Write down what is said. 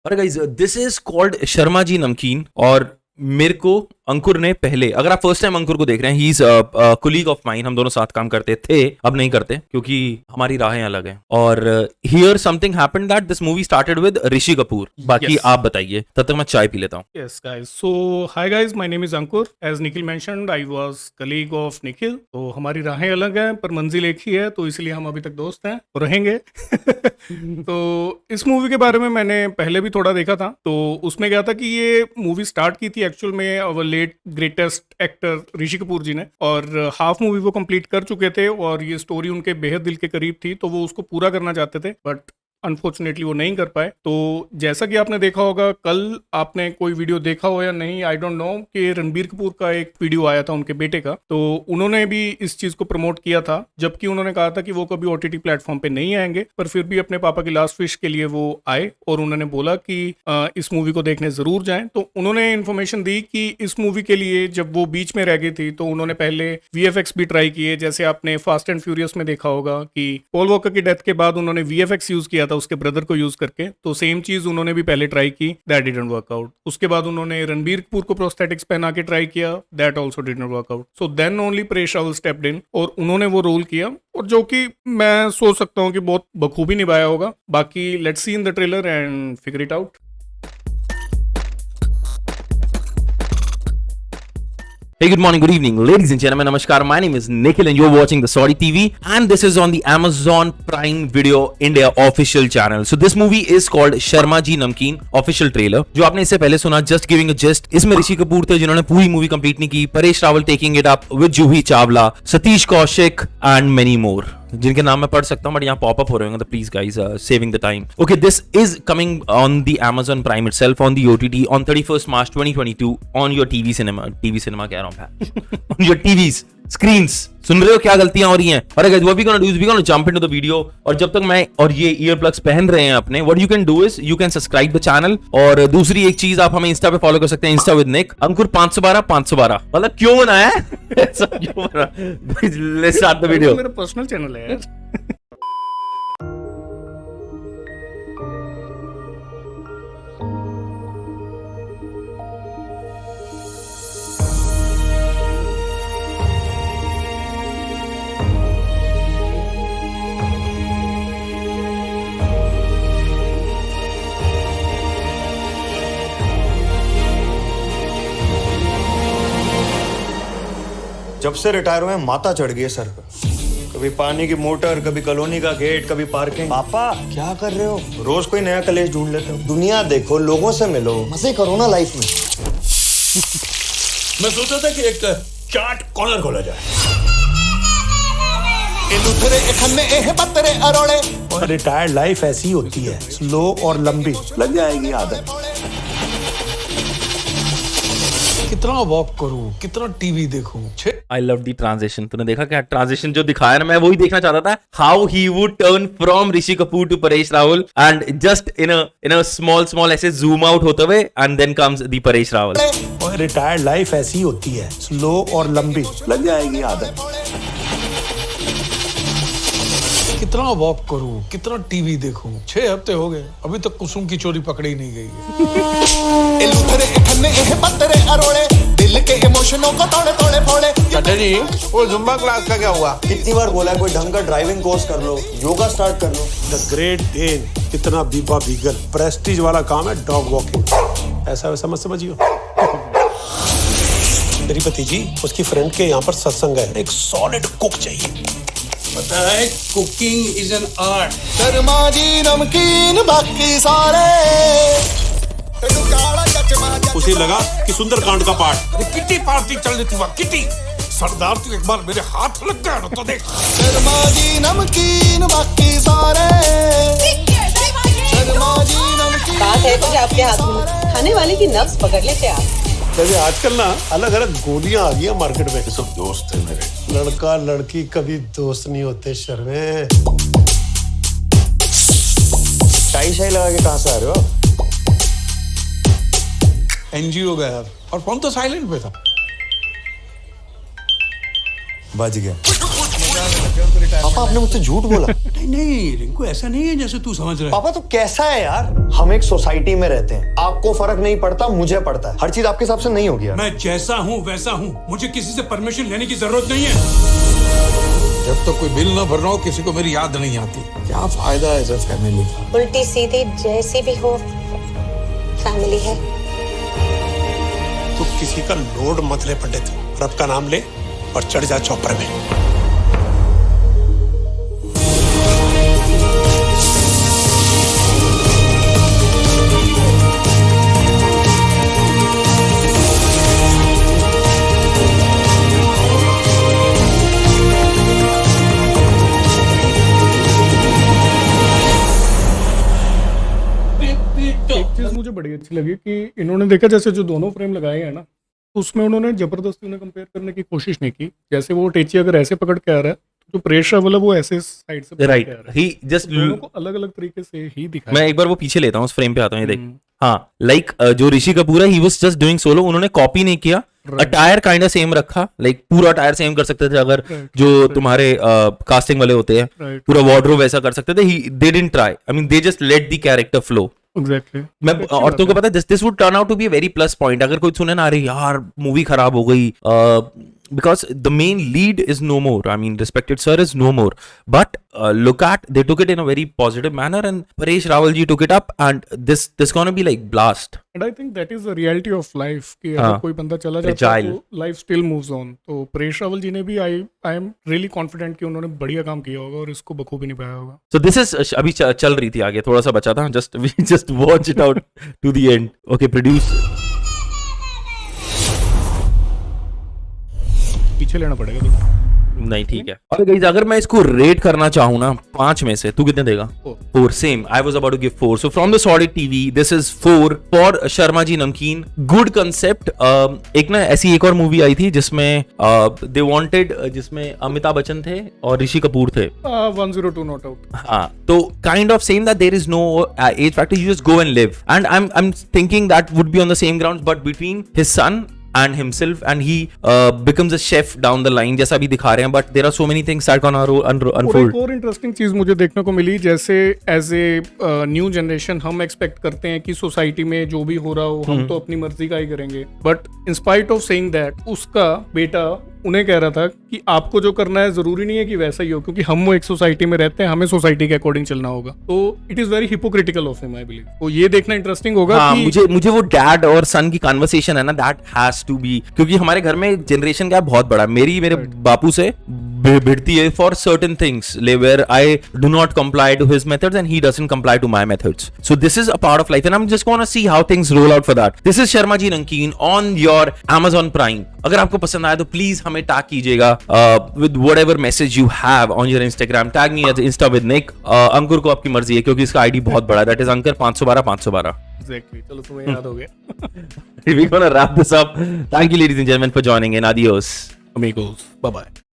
अरे guys, this is called Sharma ji Namkeen. और मेरे को अंकुर ने पहले, अगर आप फर्स्ट टाइम अंकुर को देख रहे हैं, he is colleague of mine, हम दोनों साथ काम करते थे, अब नहीं करते क्योंकि हमारी राहें अलग हैं। और here something happened that this movie started with Rishi Kapoor. बाकी Yes. आप बताइए, तब तक मैं चाय पी लेता हूँ। Yes, guys. So, hi guys. My name is Ankur. As Nikhil mentioned, I was colleague of Nikhil. तो हमारी राहें अलग हैं, पर मंजिल एक ही है, तो इसलिए हम अभी तक दोस्त हैं और रहेंगे। तो इस मूवी के बारे में मैंने पहले भी थोड़ा देखा था। तो उसमें क्या था कि ये मूवी स्टार्ट की थी एक्चुअल में अवर late greatest actor Rishi Kapoor जी ने, और हाफ मूवी वो कंप्लीट कर चुके थे और ये स्टोरी उनके बेहद दिल के करीब थी, तो वो उसको पूरा करना चाहते थे, बट अनफॉर्चुनेटली वो नहीं कर पाए। तो जैसा कि आपने देखा होगा, कल आपने कोई वीडियो देखा हो या नहीं, आई डोंट नो, कि रणबीर कपूर का एक वीडियो आया था उनके बेटे का, तो उन्होंने भी इस चीज को प्रमोट किया था, जबकि उन्होंने कहा था कि वो कभी ओटीटी प्लेटफॉर्म पे नहीं आएंगे, पर फिर भी अपने पापा की लास्ट विश के लिए वो आए और उन्होंने बोला कि इस मूवी को देखने जरूर जाएं। तो उन्होंने इन्फॉर्मेशन दी कि इस मूवी के लिए जब वो बीच में रह गई थी, तो उन्होंने पहले वीएफएक्स भी ट्राई किए, जैसे आपने फास्ट एंड फ्यूरियस में देखा होगा कि पॉल वॉकर की डेथ के बाद उन्होंने वीएफएक्स यूज किया था उसके ब्रदर को यूज करके, तो सेम चीज उन्होंने भी पहले ट्राई की, दैट डिडंट वर्क आउट। उसके बाद उन्होंने रणबीर कपूर को प्रोस्थेटिक्स पहना के ट्राई किया, that also didn't work out. So then only Paresh Rawal stepped in और उन्होंने वो रोल किया, और जो कि मैं सोच सकता हूँ कि बहुत बखूबी निभाया होगा। बाकी let's see in the trailer and figure it out. Hey, good morning, good evening, ladies and gentlemen. Namaskar. My name is Nikhil and you're watching the Saudi TV, and this is on the Amazon Prime Video India official channel. So this movie is called Sharma Ji Namkeen official trailer. जो आपने इससे पहले सुना, Just Giving a Gist, इसमें ऋषि कपूर थे जिन्होंने पूरी movie complete नहीं की, Paresh Rawal taking it up with Juhi Chawla, Satish Kaushik and many more, जिनके नाम मैं पढ़ सकता हूं बट यहाँ पॉपअप हो रहे होंगे, तो please guys saving the time. Okay, this is coming on the Amazon Prime itself on the OTT on 31st March 2022 on your TV cinema कह रहा हूं on your TVs screens। सुन रहे हो क्या गलतियां हो रही हैं? और अगर what we gonna do is we gonna jump into the video, और जब तक मैं और ये ईयर प्लग्स पहन रहे हैं अपने, what you can do is you can subscribe the channel। और दूसरी एक चीज, आप हमें इंस्टा पे फॉलो कर सकते हैं, इंस्टा विद निक अंकुर 512 मतलब क्यों बनाया ऐसा क्यों बना? Let's start the video. मेरा पर्सनल चैनल है यार। जब से रिटायर हुए माता चढ़ गई है सर पे। कभी पानी की मोटर, कभी कॉलोनी का गेट, कभी पार्किंग। पापा क्या कर रहे हो? रोज कोई नया कलेश ढूंढ लेते हो। दुनिया देखो, लोगों से मिलो, मजे करो ना लाइफ में। मैं सोचा था कि एक चाट कॉर्नर खोला जाए। रिटायर्ड लाइफ ऐसी होती है, स्लो और लंबी, लग जाएगी आदत। कितना वॉक करूं, कितना टीवी देखूं। I love the transition. तूने देखा क्या ट्रांजिशन जो दिखाया ना, मैं वही देखना चाहता था, how he would turn from Rishi Kapoor to Paresh Rawal, and just in a small ऐसे जूम आउट होते हुए, and then comes the Paresh Rawal. Retired life ऐसी होती है, स्लो और लंबी, लग जाएगी आदत। कितना वॉक करूं, कितना टीवी देखूं। 6 हफ्ते हो गए, अभी तक कुसुम की चोरी पकड़ी नहीं गई जी, वो जुम्बा क्लास का क्या हुआ? कितनी बार बोला है कोई ढंग का ड्राइविंग कोर्स कर लो, योगा स्टार्ट कर लो। द ग्रेट डेन, कितना बीबा बीगल, प्रेस्टीज वाला काम है डॉग वॉकिंग। ऐसा वैसा मत समझियो। मेरी भतीजी, उसकी फ्रेंड के यहाँ पर सत्संग है, एक सॉलिड कुक चाहिए। पता है, cooking is an art. Sharma ji Namkeen बाकी सारे। उसे लगा कि सुंदरकांड का पार्ट। अरे किटी पार्टी चल रही थी वहाँ, किटी सरदार, तू एक बार मेरे हाथ लग गया ना तो देख। शर्मा जी नमकीन बाकी सारे। शर्मा जी नमकीन। बात है कुछ आपके हाथ में, खाने वाले की नब्ज पकड़ लेते आप। जैसे आजकल ना अलग अलग गोलियां आ गई हैं मार्केट में। सब दोस्त है मेरे। लड़का लड़की कभी दोस्त नहीं होते शर्मे। टाई शाई लगा के कहाँ से आ रहे हो आप? एनजीओ गया यार, और फोन तो साइलेंट पे था। बच गया। पापा आपने मुझसे झूठ बोला। नहीं नहीं रिंकू, ऐसा नहीं है जैसे तू समझ रहा है। पापा तो कैसा है यार, हम एक सोसाइटी में रहते हैं, आपको फर्क नहीं पड़ता, मुझे पड़ता है, हर चीज आपके हिसाब से नहीं होगी यार। मैं जैसा हूँ वैसा हूँ, मुझे किसी से परमिशन लेने की जरूरत नहीं है। जब तक कोई बिल ना भरना हो किसी को मेरी याद नहीं आती। क्या फायदा है एज अ फैमिली का। उल्टी सीधी जैसी भी हो फैमिली है। तू किसी का लोड मत ले पंडित, रब का नाम ले और चढ़ जा चौपर में। एक चीज मुझे बड़ी अच्छी लगी कि इन्होंने देखा जैसे जो दोनों फ्रेम लगाए हैं ना, तो उसमें उन्होंने जबरदस्ती उन्हें कंपेयर करने की कोशिश नहीं की। जैसे वो टेची अगर ऐसे पकड़ के आ रहा है, तो जो प्रेस ट्रैवल है वो ऐसे साइड से पकड़ के आ राइट, रहा है। ही जस्ट दोनों को अलग अलग तरीके से ही दिखाया। मैं एक बार वो पीछे लेता हूँ, उस फ्रेम पे आता हूँ, ये देख। हाँ, लाइक जो ऋषि कपूर है, he was just doing solo, उन्होंने कॉपी नहीं किया, अटायर काइंड ऑफ सेम रखा, लाइक पूरा अटायर सेम कर सकते थे अगर जो तुम्हारे कास्टिंग वाले होते हैं, पूरा वार्डरोब वैसा कर सकते थे। ही they didn't try, I mean they just let the character flow. Exactly. मैं औरतों को पता है this would turn out to be a very plus point. अगर कोई सुने ना, अरे यार मूवी खराब हो गई, because the main lead is no more. I mean, respected sir is no more. But look at, they took it in a very positive manner, and Paresh Rawal ji took it up, and this gonna be like blast. And I think that is the reality of life कि अगर कोई बंदा चला जाता है तो life still moves on। तो परेश रावल जी ने भी I am really confident कि उन्होंने बढ़िया काम किया होगा और इसको बखूबी निभाया होगा। So this is अभी चल रही थी आगे, थोड़ा सा बचा था, just watch it out to the end. Okay, produce. पीछे लेना पड़ेगा तो। नहीं ठीक है। और गाइस अगर मैं इसको रेट करना चाहूँ ना 5 में से, तू कितने देगा? 4 same. I was about to give 4। So from the solid TV this is 4 for Sharma ji Namkeen. Good concept. एक ना ऐसी एक और मूवी आई थी जिसमें दे वांटेड, जिसमें अमिताभ बच्चन थे और ऋषि कपूर थे। 102 नॉट आउट। हाँ, तो kind of same that there is no age factor, you just go and live, and I am thinking that would be on the same ground but between his son and himself, and he becomes a chef down the line, जैसा भी दिखा रहे हैं, but there are so many things that gonna unfold। एक और interesting चीज मुझे देखने को मिली, जैसे एज ए न्यू जनरेशन हम एक्सपेक्ट करते हैं कि सोसाइटी में जो भी हो रहा हो हम तो अपनी मर्जी का ही करेंगे, but in spite of saying that उसका बेटा उन्हें कह रहा था कि आपको जो करना है जरूरी नहीं है कि वैसा ही हो, क्योंकि हम वो एक सोसाइटी में रहते हैं, हमें सोसाइटी के अकॉर्डिंग चलना होगा। तो it is very hypocritical of him I believe. तो ये देखना इंटरेस्टिंग होगा। हाँ, कि मुझे वो डैड और सन की कन्वर्सेशन है ना, दैट हैज टू बी, क्योंकि हमारे घर में जनरेशन गैप बहुत बड़ा है। मेरे बापू से भिड़ती है for certain things where I do not comply to his methods and he doesn't comply to my methods. So this is a part of life and I am just gonna see how things roll out for that. This is Sharma ji Namkeen on your Amazon Prime। अगर आपको पसंद आया तो please हमें tag कीजिएगा with whatever message you have on your Instagram. Tag me as Insta with Nick। अंकुर को आपकी मर्जी है क्योंकि इसका आईडी बहुत बड़ा है, that is अंकर 512 एग्जैक्टली। चलो तुम्हें याद हो गया। We're gonna wrap this up. Thank you ladies and gentlemen for joining in. Adios. Amigos, bye bye।